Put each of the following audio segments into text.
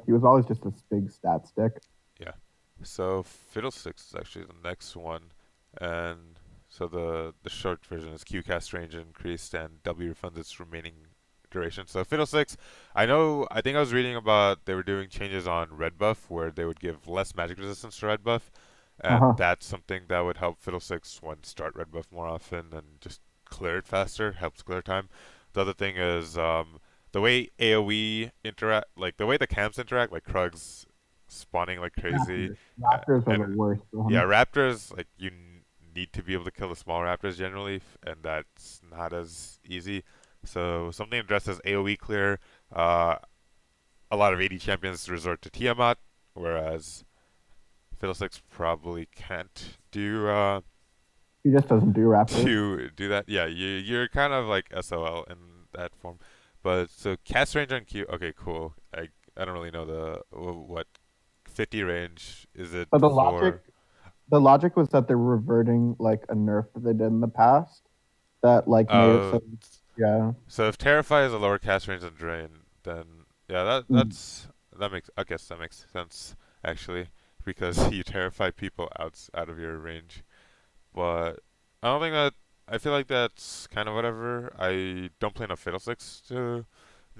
He was always just this big stat stick. Yeah. So Fiddlesticks is actually the next one, and so the short version is Q cast range increased and W refunds its remaining duration. So Fiddlesticks, I think I was reading about they were doing changes on red buff where they would give less magic resistance to red buff, and Uh-huh. that's something that would help Fiddlesticks one start red buff more often and just clear it faster, helps clear time. The other thing is the way AOE interact, like the way the camps interact, like Krugs spawning like crazy. Raptors. Raptors are the And worst yeah, one. raptors like need to be able to kill the small raptors generally, and that's not as easy. So something addresses AOE clear. Uh, a lot of AD champions resort to Tiamat, whereas Fiddlesticks probably can't He just doesn't do Raptors. do that. Yeah, you're kind of like SOL in that form. But so cast range on Q. Okay, cool. I don't really know what 50 range is it But for. the logic was that they're reverting like a nerf that they did in the past that like made it Uh, so yeah. so if Terrify is a lower cast range than Drain, then yeah, Mm. that makes I guess that makes sense actually because you terrify people out of your range. But I don't think that I feel like that's kind of whatever. I don't play enough Fiddlesticks to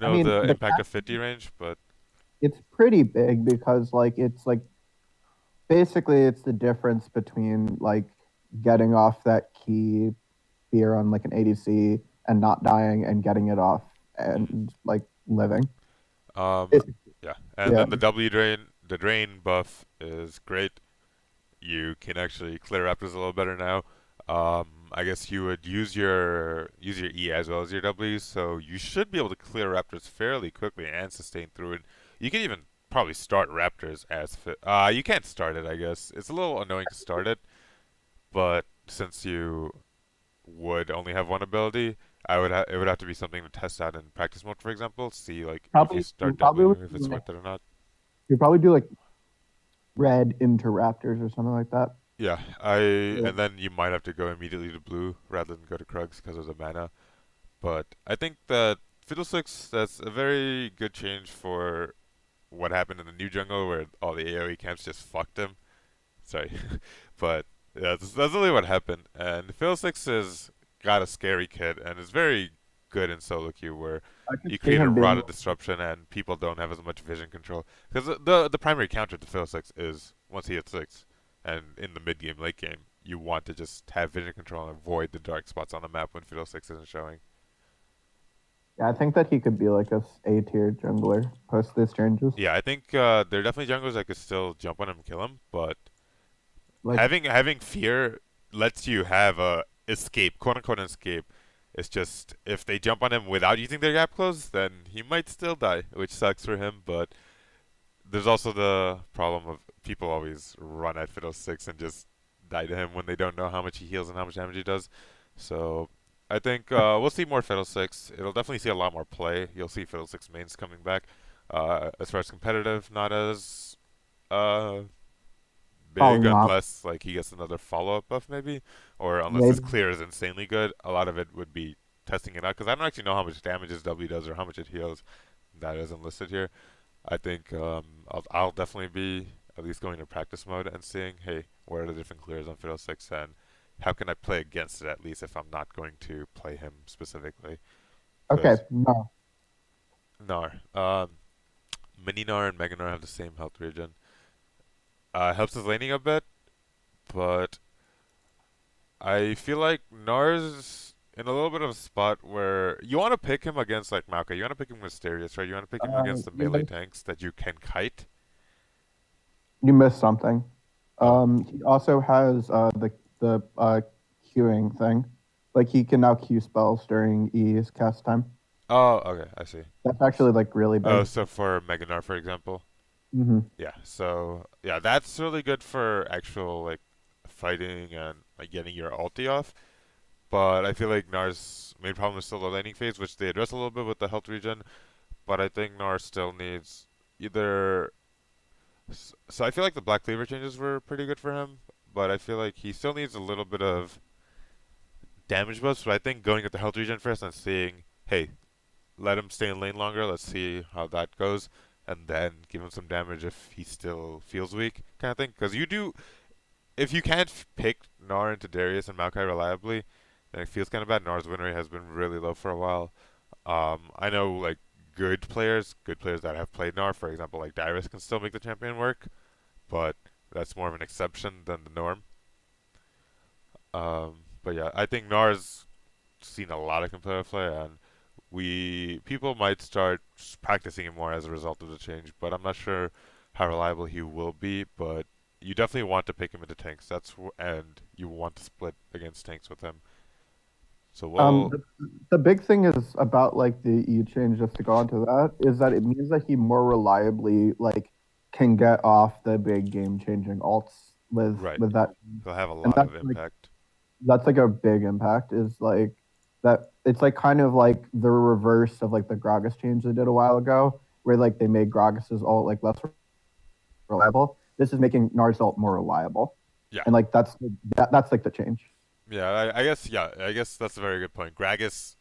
I know mean, the the impact of cast 50 range, but it's pretty big because like it's like basically it's the difference between like getting off that key fear on like an ADC and not dying and getting it off mm, and like living. um It, yeah. And yeah. then the drain buff is great. You can actually clear raptors a little better now. I guess you would use your E as well as your W, so you should be able to clear raptors fairly quickly and sustain through it. You can even probably start raptors as fit. You can't start it, I guess. It's a little annoying to start it, but since you would only have one ability, it would have to be something to test out in practice mode, for example. See like if you Probably you start probably would W, if it's do, worth it or not. you probably do like red into Raptors or something like that. Yeah, Yeah. and then you might have to go immediately to blue rather than go to Krugs because of the mana. But I think that Fiddlesticks, that's a very good change for what happened in the new jungle where all the AoE camps just fucked him. Sorry, but yeah, that's really what happened. And Fiddlesticks has got a scary kid and is very good in solo queue where I could you see create a him rod being of disruption and people don't have as much vision control because the primary counter to Fiddlesticks is once he hits six, and in the mid game late game you want to just have vision control and avoid the dark spots on the map when Fiddlesticks isn't showing. yeah, I think that he could be like a A tier jungler post these changes. Yeah, I think there are definitely junglers that could still jump on him and kill him, but Like having fear lets you have a escape, quote unquote escape. It's just if they jump on him without using their gap close, then he might still die, which sucks for him. But there's also the problem of people always run at Fiddlesticks and just die to him when they don't know how much he heals and how much damage he does. So I think we'll see more Fiddlesticks. It'll definitely see a lot more play. You'll see Fiddlesticks mains coming back. As far as competitive, not as uh, big probably not. unless like he gets another follow up buff maybe, or unless his Maybe clear is insanely good. A lot of it would be testing it out because I don't actually know how much damage his W does or how much it heals. That isn't listed here. I think I'll definitely be at least going to practice mode and seeing, hey, what are the different clears on Fiddlesticks and how can I play against it at least if I'm not going to play him specifically. okay, Because no. Gnar, Mini Gnar and Mega Gnar have the same health regen. Helps his laning a bit, but I feel like Gnar's in a little bit of a spot where you want to pick him against like Maokai. You want to pick him Mysterious, right? You want to pick him against the You melee tanks that you can kite. you missed something. Oh, He also has the queuing thing. Like he can now queue spells during E's cast time. oh, okay, I see. That's actually like really Oh, big. so for Meganar, for example, Hmm. yeah. So yeah, that's really good for actual like fighting and like getting your ulti off. But I feel like Nar's main problem is still the laning phase, which they address a little bit with the health regen. But I think Nar still needs either. So I feel like the Black Cleaver changes were pretty good for him, but I feel like he still needs a little bit of damage buffs. So I think going with the health regen first and seeing, hey, let him stay in lane longer. Let's see how that goes. and then give him some damage if he still feels weak, kind of thing. Because you do, if you can't pick Gnar into Darius and Maokai reliably, then it feels kind of bad. Gnar's win rate has been really low for a while. I know like good players that have played Gnar, for example, like Darius can still make the champion work, but that's more of an exception than the norm. But yeah, I think Gnar's seen a lot of competitive play, and we people might start practicing him more as a result of the change. But I'm not sure how reliable he will be. But you definitely want to pick him into tanks. And you want to split against tanks with him. So Um, we'll the, the big thing is about like the E change, just to go onto that, is that it means that he more reliably like can get off the big game changing alts right. with that, He'll have a and lot of impact. that's like a big impact. Is like that it's like kind of like the reverse of like the Gragas change they did a while ago, where like they made Gragas's ult like less reliable. This is making Gnar's ult more reliable, Yeah. and like that's like the change. Yeah, I guess that's a very good point. Gragas,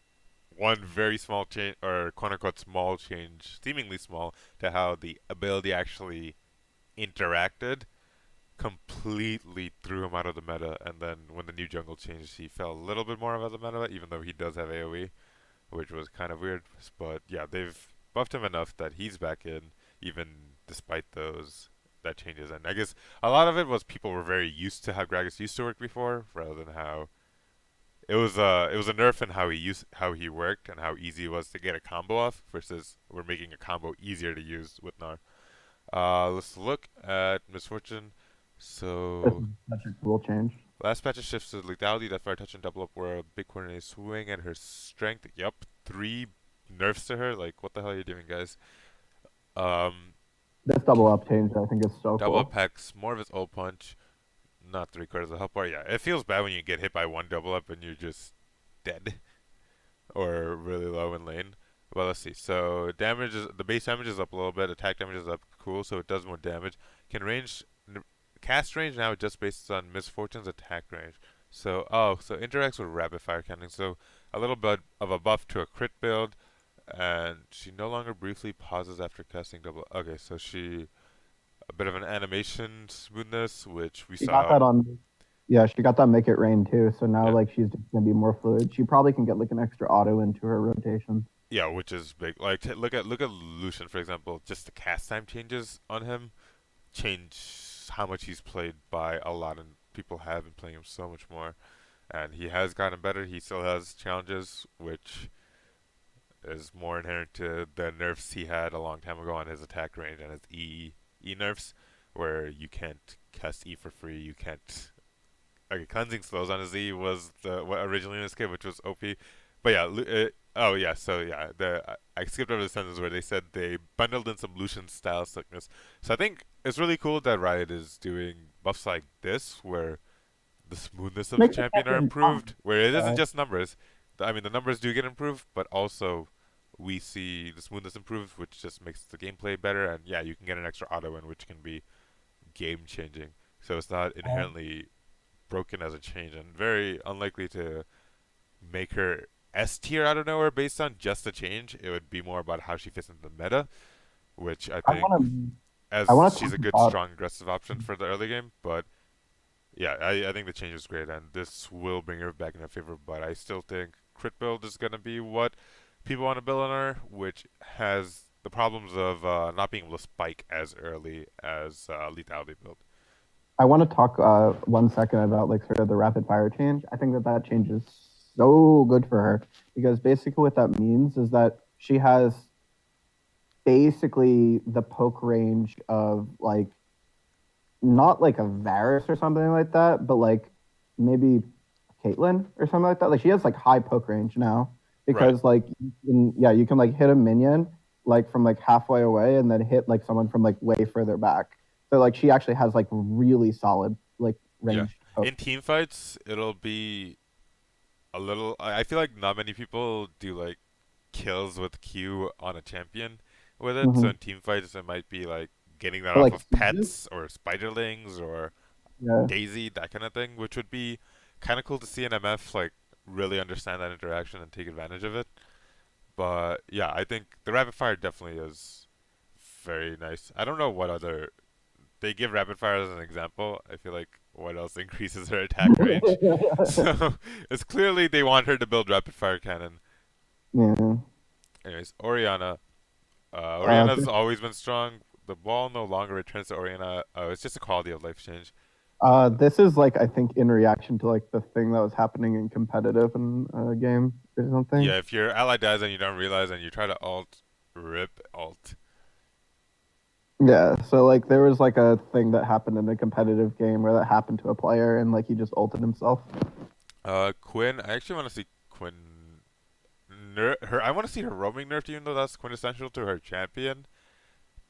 one very small change, or quote unquote small change, seemingly small, to how the ability actually interacted, completely threw him out of the meta. And then when the new jungle changed, he fell a little bit more out of the meta, even though he does have AoE, which was kind of weird. But yeah, they've buffed him enough that he's back in, even despite those that changes. And I guess a lot of it was people were very used to how Gragas used to work before, rather than how it was a nerf in how he worked and how easy it was to get a combo off versus we're making a combo easier to use with Gnar. Let's look at Miss Fortune. This So is such a cool change. last patch of shifts to lethality, that fire touch and double up were a big coordinated swing, and her strength. Yup, three nerfs to her. Like what the hell are you doing, guys? Um, This double up change I think is so double up cool. packs more of his ult punch, not three-quarters of the health bar. Yeah, it feels bad when you get hit by one double up and you're just dead or really low in lane. Well, let's see. So the base damage is up a little bit. Attack damage is up. Cool. So it does more damage. Can cast range now just based on Miss Fortune's attack range. So interacts with rapid fire cannon. So a little bit of a buff to a crit build, and she no longer briefly pauses after casting double. Okay, so she a bit of an animation smoothness, which we She got saw. that on. Yeah, she got that make it rain too. So now Yeah, like she's just gonna be more fluid. She probably can get like an extra auto into her rotation. yeah, which is big. Like look at Lucian for example. Just the cast time changes on him change how much he's played by a lot, and people have been playing him so much more. And he has gotten better. He still has challenges, which is more inherent to the nerfs he had a long time ago on his attack range and his E nerfs, where you can't cast E for free. You can't. Okay, cleansing slows on his E was the what originally in this kit, which was OP. But yeah, oh yeah, so yeah, I skipped over the sentence where they said they bundled in some Lucian style sickness. So I think it's really cool that Riot is doing buffs like this, where the smoothness of the Make the champion are champion fun. improved, where it isn't Uh, just numbers. I mean, the numbers do get improved, but also we see the smoothness improved, which just makes the gameplay better. And yeah, you can get an extra auto in, which can be game changing. So it's not inherently broken as a change, and very unlikely to make her S tier out of nowhere based on just a change. It would be more about how she fits into the meta, which I I think want to. I as want to she's talk a good, about. strong, aggressive option for the early game. But yeah, I think the change is great, and this will bring her back in her favor. But I still think crit build is gonna be what people want to build on her, which has the problems of not being able to spike as early as lethality build. I want to talk 1 second about like sort of the rapid fire change. I think that that change is so good for her because basically what that means is that she has basically the poke range of like not like a Varus or something like that, but like maybe Caitlyn or something like that. Like she has like high poke range now Right. because like yeah, you can like hit a minion like from like halfway away and then hit like someone from like way further back. So like she actually has like really solid like Yeah. ranged poke. In team fights, it'll be a little. I feel like not many people do like kills with Q on a champion with it. So Mm-hmm. in team fights, it might be like getting that But off like of sieges, pets or spiderlings or yeah, Daisy, that kind of thing, which would be kind of cool to see an MF like really understand that interaction and take advantage of it. But yeah, I think the rapid fire definitely is very nice. I don't know what other they give rapid fire as an example. I feel like what else increases her attack range? So it's clearly they want her to build rapid fire cannon. Yeah. Anyways, Oriana. Uh, Oriana's always been strong. The ball no longer returns to Oriana. It's just a quality of life change. this is like I think in reaction to like the thing that was happening in competitive in a game or something. Yeah, if your ally dies and you don't realize and you try to alt, rip alt. Yeah, so like there was like a thing that happened in a competitive game where that happened to a player and like he just ulted himself. Quinn. I actually want to see Quinn. Her. I want to see her roaming nerfed, even though that's quintessential to her champion.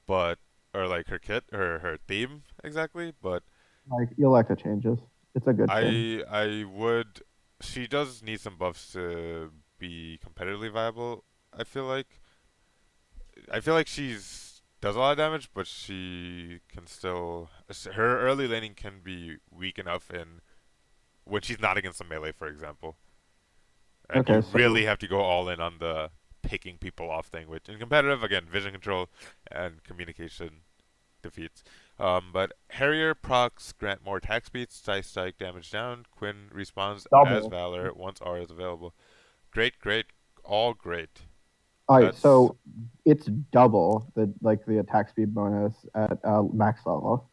But or like her kit or her theme exactly. But Like you'll like the changes. It's a good change. I would. She does need some buffs to be competitively viable. I feel like. I feel like she's does a lot of damage, but she can still. Her early laning can be weak enough in when she's not against a melee, for example, and Okay, you so really have to go all in on the picking people off thing. Which in competitive, again, vision control and communication defeats. But Harrier procs grant more attack speed, strike damage down. Quinn respawns as double. Valor once R is available. Great, great, all great. All right, That's so it's double the attack speed bonus at max level.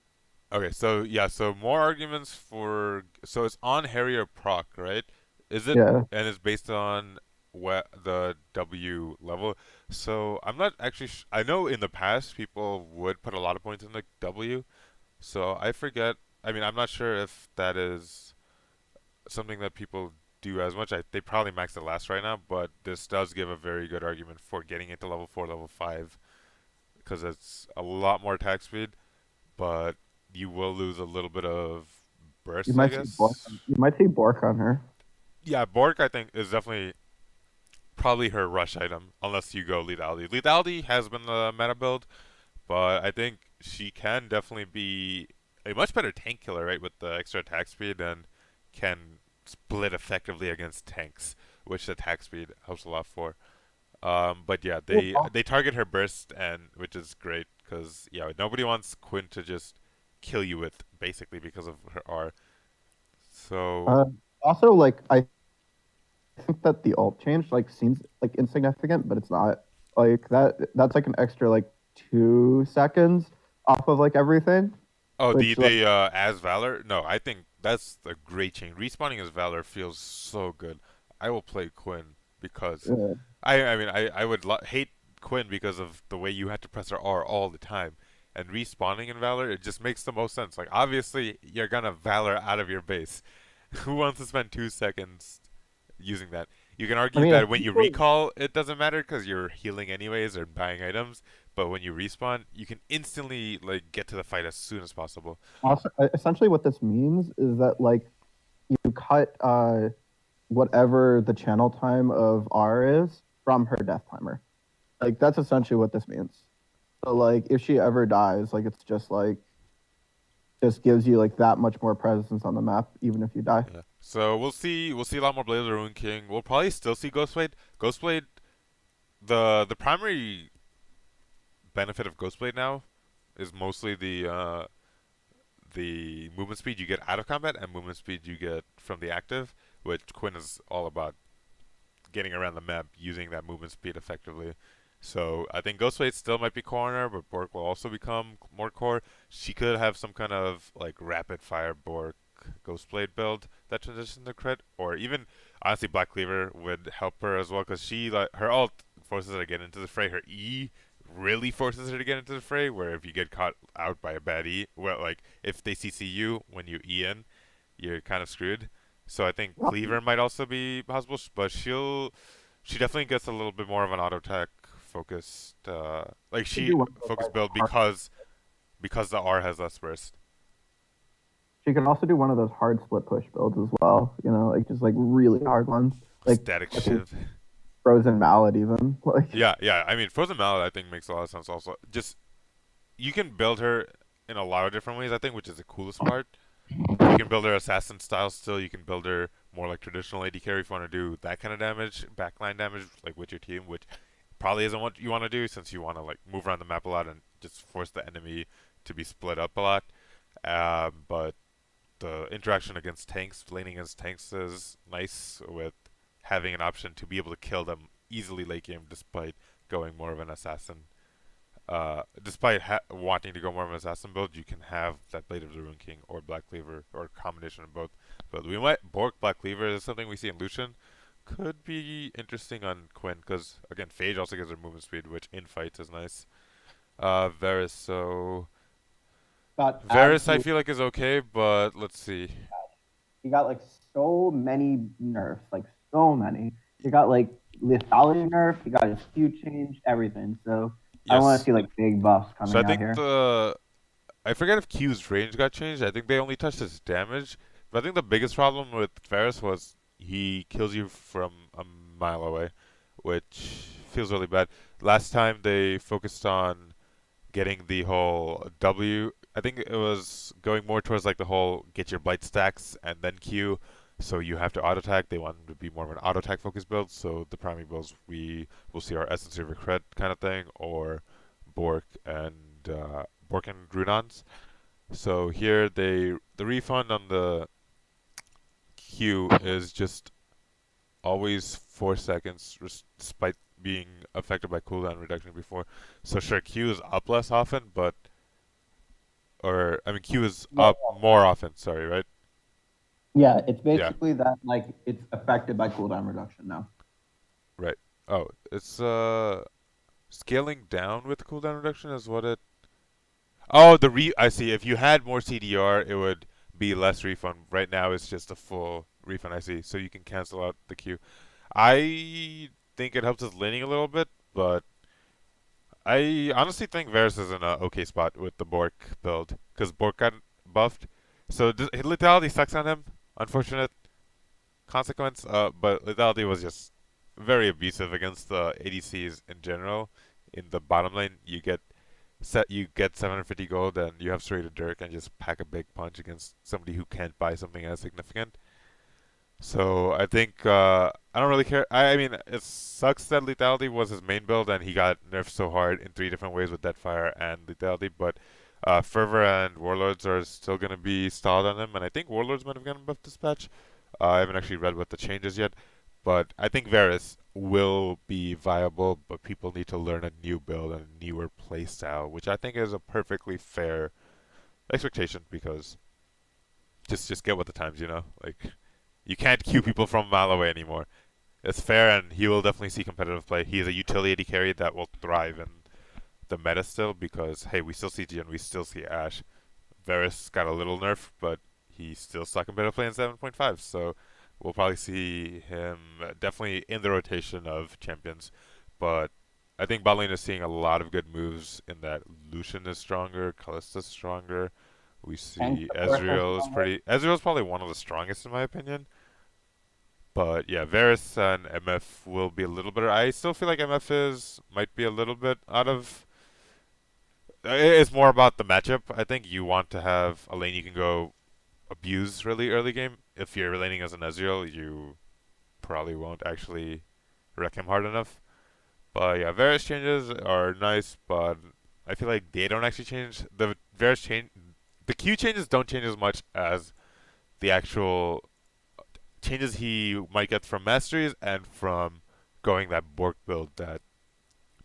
okay. So yeah, so more arguments for so it's on Harrier proc, right? Is it Yeah. and it's based on what the W level. So I'm not actually. I know in the past people would put a lot of points in the W. So I forget. I mean, I'm not sure if that is something that people do as much. They probably max it last right now, but this does give a very good argument for getting it to level 4, level 5, because it's a lot more attack speed, but you will lose a little bit of You burst, I might see Bork. guess. You might see Bork on her. Yeah, Bork, I think, is definitely probably her rush item, unless you go Lethality. Lethality has been the meta build, but I think she can definitely be a much better tank killer, right, with the extra attack speed and can split effectively against tanks, which the attack speed helps a lot for. But yeah, they target her burst, and which is great because yeah, nobody wants Quinn to just kill you with basically because of her R. So Uh, also, like I think that the alt change like seems like insignificant, but it's not. Like that's like an extra like 2 seconds off of like everything, oh, which like the as Valor? No, I think that's a great change. Respawning as Valor feels so good. I will play Quinn because uh, I mean I would hate Quinn because of the way you had to press her R all the time. And respawning in Valor, it just makes the most sense. Like obviously you're gonna Valor out of your base. Who wants to spend 2 seconds using that? You can I argue mean, I that when think you like, recall, it doesn't matter because you're healing anyways or buying items. But when you respawn, you can instantly like get to the fight as soon as possible. also essentially what this means is that like you cut whatever the channel time of R is from her death timer. Like that's essentially what this means. So like if she ever dies, like it's just gives you like that much more presence on the map, even if you die. Yeah. So we'll see. We'll see a lot more Blades of the Ruin King. We'll probably still see Ghostblade. Ghostblade. The primary benefit of Ghostblade now is mostly the movement speed you get out of combat and movement speed you get from the active, which Quinn is all about getting around the map using that movement speed effectively. So I think Ghostblade still might be corner, but Bork will also become more core. She could have some kind of like rapid fire Bork Ghostblade build that transitions to crit, or even honestly Black Cleaver would help her as well because she like her ult forces her to get into the fray. Her E really forces her to get into the fray. Where if you get caught out by a bad E, well, like if they CC you when you E in, you're kind of screwed. So I think Cleaver might also be possible, but she definitely gets a little bit more of an auto attack focused, like She could she do one of those focused like build hard. because the R has less burst. She can also do one of those hard split push builds as well. You know, like just like really hard ones, like Static fucking shiv. frozen mallet even. Like Yeah, yeah. I mean, Frozen Mallet I think makes a lot of sense. Also, just you can build her in a lot of different ways. I think, which is the coolest part. You can build her assassin style still. You can build her more like traditional AD carry if you want to do that kind of damage, backline damage, like with your team, which probably isn't what you want to do since you want to like move around the map a lot and just force the enemy to be split up a lot. But the interaction against tanks, laning against tanks is nice with having an option to be able to kill them easily late game despite going more of an assassin. Despite wanting to go more of an assassin build, you can have that Blade of the Ruin King or Black Cleaver or a combination of both. But we might Bork Black Cleaver is something we see in Lucian. Could be interesting on Quinn because again, Phage also gives her movement speed, which in fights is nice. Varus, so Got Varus I absolute. feel like is okay, but let's see. He got like so many nerfs, like so many. He got like lethality nerf. He got his Q change, everything. So I want to Yes. see like big buffs So I coming out think here. I forget if Q's range got changed. I think they only touched his damage. But I think the biggest problem with Varus was he kills you from a mile away, which feels really bad. Last time they focused on getting the whole W. I think it was going more towards like the whole get your blight stacks and then Q, so you have to auto attack. They want to be more of an auto attack focused build. So the primary builds we will see are Essence of Cred kind of thing, or Bork and Grunons. So here the refund on the Q is just always 4 seconds, despite being affected by cooldown reduction before. So sure, Q is up less often, but or I mean Q is Yeah, up more often. Sorry, right? yeah, it's Yeah, basically that like it's affected by cooldown reduction now. right. Oh, it's scaling down with cooldown reduction is what it. Oh, I see. If you had more CDR, it would be less refund. Right now, it's just a full refund. I see. So you can cancel out the Q. I think it helps us laning a little bit, but I honestly think Varus is in a okay spot with the Bork build because Bork got buffed. So lethality sucks on him. Unfortunate consequence. But lethality was just very abusive against the ADCs in general. In the bottom lane, you get 750 gold and you have Serrated Dirk and just pack a big punch against somebody who can't buy something as significant. So I think I don't really care. I mean, it sucks that lethality was his main build and he got nerfed so hard in three different ways with Deadfire and lethality. But Fervor and Warlords are still gonna be stalled on him, and I think Warlords might have gotten buffed this patch. I haven't actually read what the changes yet, but I think Varus will be viable. But people need to learn a new build and a newer playstyle, which I think is a perfectly fair expectation because just get with the times, you know, like. You can't queue people from a mile away anymore. It's fair, and he will definitely see competitive play. He is a utility carry that will thrive in the meta still because, hey, we still see G and we still see Ashe. Varus got a little nerf, but he still saw competitive play in 7.5, so we'll probably see him definitely in the rotation of champions. But I think bot lane is seeing a lot of good moves in that Lucian is stronger, Kallista's stronger. We Tank see support has Ezreal is stronger. pretty. Ezreal's probably one of the strongest in my opinion. But yeah, Varus and MF will be a little bit. I still feel like MF is might be a little bit out of. It's more about the matchup. I think you want to have a lane you can go abuse really early game. If you're laning as an Ezreal, you probably won't actually wreck him hard enough. But yeah, Varus changes are nice, but I feel like they don't actually change. The Varus change, the Q changes don't change as much as the actual changes he might get from masteries and from going that Bork build that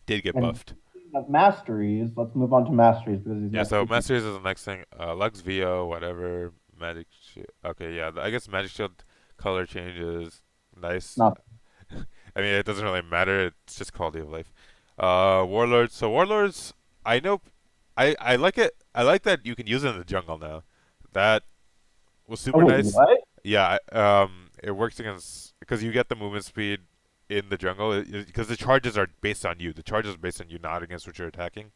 did get And buffed. speaking of masteries, let's move on to masteries because these Yeah, next so two changes. masteries is the next thing. Lux VO, whatever. Magic Shield. Okay, yeah, I guess Magic Shield color changes. Nice. Not I mean, it doesn't really matter. It's just quality of life. Warlords. So Warlords, I know, I like it. I like that you can use it in the jungle now. That was oh super wait, nice. what? Yeah, it works against because you get the movement speed in the jungle because the charges are based on you. The charges are based on you, not against what you're attacking.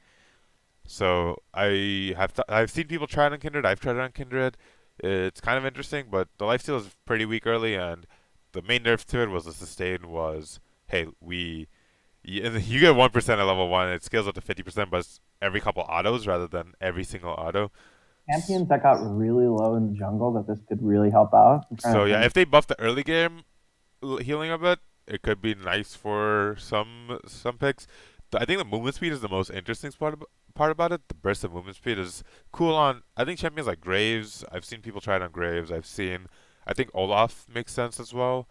So I've seen people try it on Kindred. I've tried it on Kindred. It's kind of interesting, but the lifesteal is pretty weak early, and the main nerf to it was the sustain was hey you get 1% at level one. It scales up to 50%, but it's every couple autos rather than every single auto. Champions that got really low in the jungle that this could really help out. I'm trying So to yeah, think. if they buff the early game healing a bit, it could be nice for some picks. I think the movement speed is the most interesting part about it, the burst of movement speed, is cool on, I think, champions like Graves. I've seen people try it on Graves. I think Olaf makes sense as well.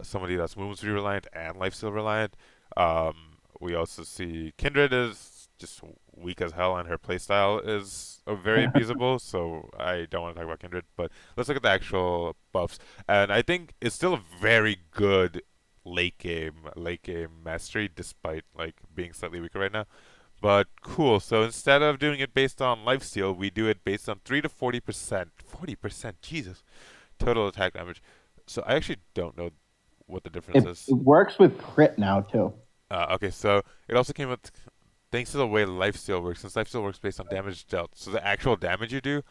Somebody that's movement speed reliant and lifesteal reliant. We also see Kindred is just weak as hell, and her playstyle is very abusable. So I don't want to talk about Kindred, but let's look at the actual buffs. And I think it's still a very good late game mastery, despite like being slightly weaker right now. But cool. So instead of doing it based on lifesteal, we do it based on 3 to 40%. 40%, Jesus. Total attack damage. So I actually don't know what the difference is. It works with crit now too. Okay, so it also came with, thanks to the way lifesteal works, since lifesteal works based on damage dealt. So the actual damage you do,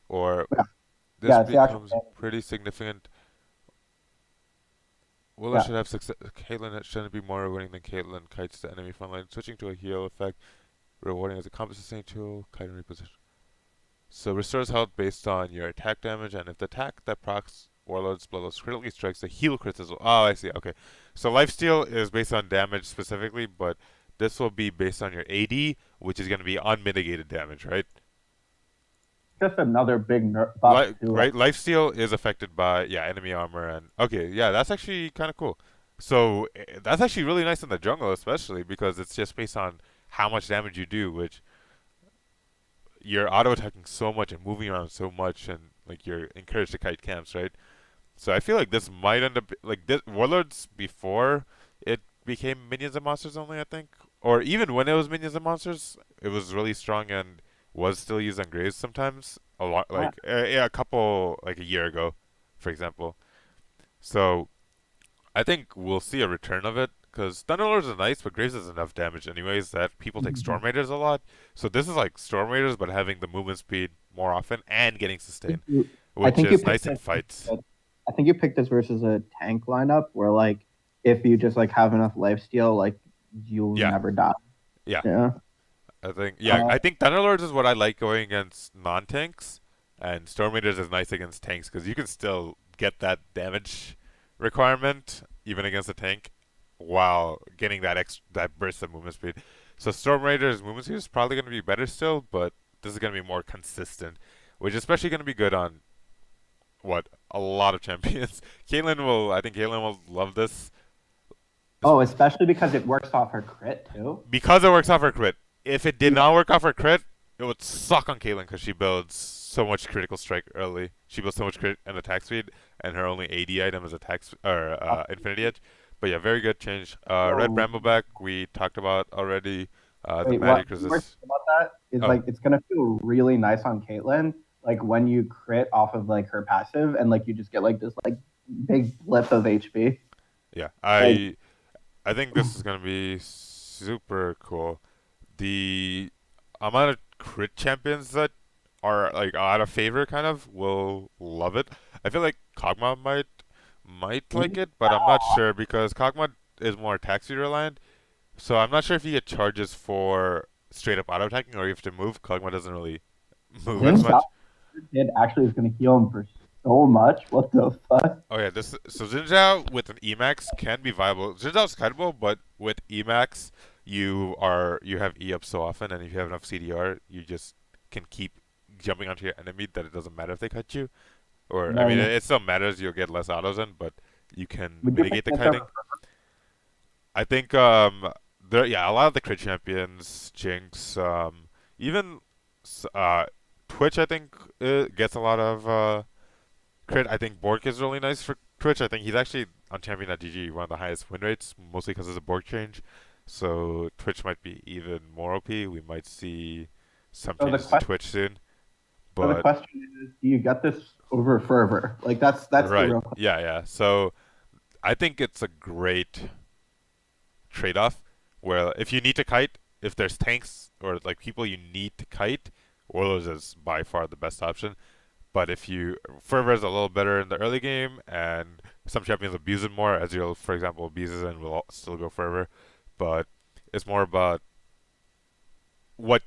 or Yeah, this yeah, it's the actual becomes damage. pretty significant. Willow Yeah. should have success. Caitlyn shouldn't be more rewarding than Caitlyn kites the enemy front line. Switching to a heal effect, rewarding as a combat sustaining tool, kite and reposition. So restores health based on your attack damage, and if the attack that procs Warlord's Bloodlust critically strikes, the heal crits as well. Oh, I see. Okay, so lifesteal is based on damage specifically, but this will be based on your AD, which is going to be unmitigated damage, right? Just another big buff too. Right, lifesteal is affected by enemy armor, and okay, yeah, that's actually kind of cool. So that's actually really nice in the jungle, especially because it's just based on how much damage you do, which you're auto attacking so much and moving around so much, and like you're encouraged to kite camps, right? So I feel like this might end up like this Warlords before it became minions and monsters only, I think, or even when it was minions and monsters, it was really strong and was still used on Graves sometimes. A lot, Yeah. like yeah, a couple like a year ago, for example. So I think we'll see a return of it because Thunderlords are nice, but Graves does enough damage anyways that people take Storm Raiders a lot. So this is like Storm Raiders, but having the movement speed more often and getting sustain, I which think you is picked nice in this. fights. I think you picked this versus a tank lineup where like if you just like have enough life steal, like you'll Yeah, never die. yeah. Yeah. Uh, I think Thunderlords is what I like going against non-tanks, and Storm Raiders is nice against tanks because you can still get that damage requirement even against a tank while getting that burst of movement speed. So Storm Raiders movement speed is probably going to be better still, but this is going to be more consistent, which is especially going to be good on what a lot of champions. I think Caitlyn will love this oh, especially because it works off her crit too. because it works off her crit. If it did not work off her crit, it would suck on Caitlyn because she builds so much critical strike early. She builds so much crit and attack speed, and her only AD item is Infinity Edge. But yeah, very good change. Red So Brambleback we talked about already. The wait, magic what works resist. about that is Oh like it's gonna feel really nice on Caitlyn, like when you crit off of like her passive and like you just get like this like big blip of HP. yeah, Like I think this is gonna be super cool. The amount of crit champions that are like out of favor kind of will love it. I feel like Kog'Maw might like it, but I'm not sure because Kog'Maw is more attack speed reliant. So I'm not sure if you get charges for straight up auto attacking or you have to move. Kog'Maw doesn't really move as Xin much. Zhao kid actually is gonna heal him for so much. What the fuck? Oh yeah, this so Xin Zhao with an Emax can be viable. Xin Zhao's kiteable, but with Emax you have E up so often, and if you have enough CDR, you just can keep jumping onto your enemy that it doesn't matter if they cut you. Or I No, mean, no. it still matters. You'll get less autos in, but you can Would you pick mitigate the this kiting. over? I think a lot of the crit champions, Jinx, even Twitch, I think gets a lot of crit. I think Bork is really nice for Twitch. I think he's actually on Champion.gg one of the highest win rates, mostly because of the Bork change. So Twitch might be even more OP. We might see some So the changes to question, Twitch soon. so the But question is, do you get this over fervor? Like that's the right, real question. yeah. So I think it's a great trade-off where if you need to kite, if there's tanks or like people you need to kite, Warlords is by far the best option. But if you Fervor is a little better in the early game, and some champions abuse it more, as you'll, for example, abuses and will still go Fervor. But it's more about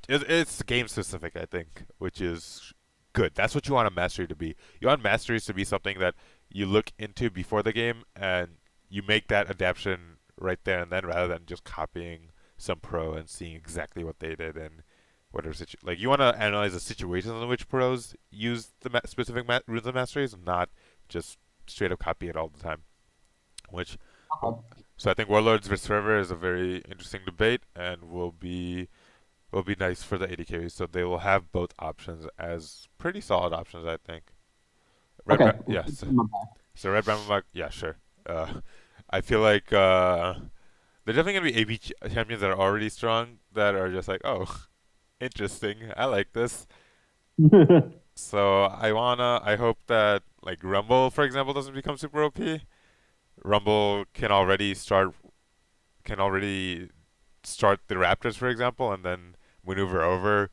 it's game specific, I think, which is good. That's what you want a mastery to be. You want masteries to be something that you look into before the game and you make that adaptation right there and then, rather than just copying some pro and seeing exactly what they did and whatever like you want to analyze the situations in which pros use the specific runes of masteries, and not just straight up copy it all the time. Which so I think Warlords versus River is a very interesting debate and will be nice for the AD carries. So they will have both options as pretty solid options, I think. Okay. Yes. So Red Brahma, yeah, sure. Uh, I feel like they're definitely gonna be AB champions that are already strong that are just like, oh, interesting. I like this. So I hope that like Rumble, for example, doesn't become super OP. Rumble can already start the Raptors, for example, and then maneuver over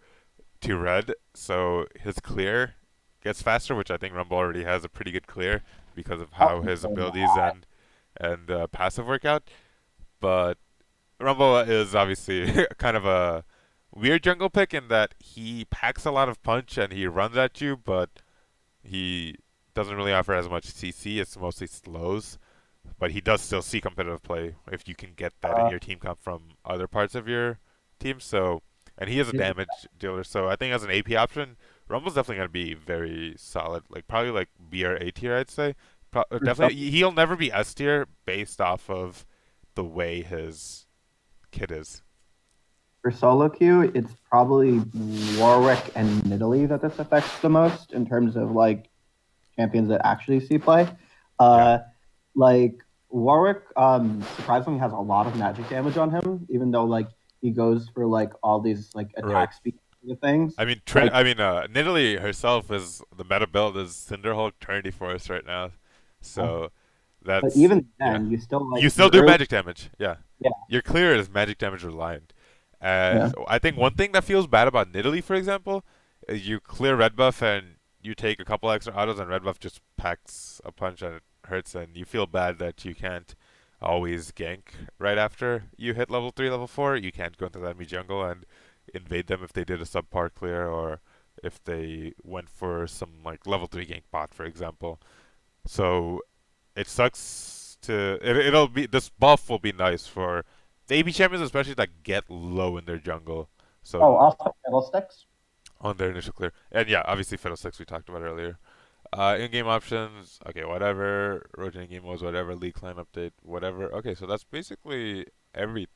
to red, so his clear gets faster, which I think Rumble already has a pretty good clear because of how his abilities and passive work out. But Rumble is obviously kind of a weird jungle pick in that he packs a lot of punch and he runs at you, but he doesn't really offer as much CC. It's mostly slows, but he does still see competitive play if you can get that in your team comp from other parts of your team. So, and he is a damage dealer. So I think as an AP option, Rumble's definitely gonna be very solid. Like probably like B or A tier, I'd say. Definitely, he'll never be S tier based off of the way his kit is. For solo queue, it's probably Warwick and Nidalee that this affects the most in terms of like champions that actually see play. Yeah. Like Warwick, surprisingly has a lot of magic damage on him, even though like he goes for like all these like Right. attack speed things. I mean, Like, Nidalee herself is the meta build is Cinderhulk Trinity Force right now, so but that's even yeah. then, you still like You still your do early. magic damage, yeah. Yeah, Your clear is magic damage reliant. And yeah. I think one thing that feels bad about Nidalee, for example, is you clear red buff and you take a couple extra autos, and red buff just packs a punch and it hurts, and you feel bad that you can't always gank right after you hit level 3, level 4. You can't go into the enemy jungle and invade them if they did a subpar clear, or if they went for some like level 3 gank bot, for example. So it sucks to it'll be this buff will be nice for the AB champions, especially that get low in their jungle. So Oh, also fiddlesticks. on their initial clear, and yeah, obviously Fiddlesticks we talked about earlier. In-game options, okay, whatever. Rotating game modes, whatever. League clan update, whatever. Okay, so that's basically everything.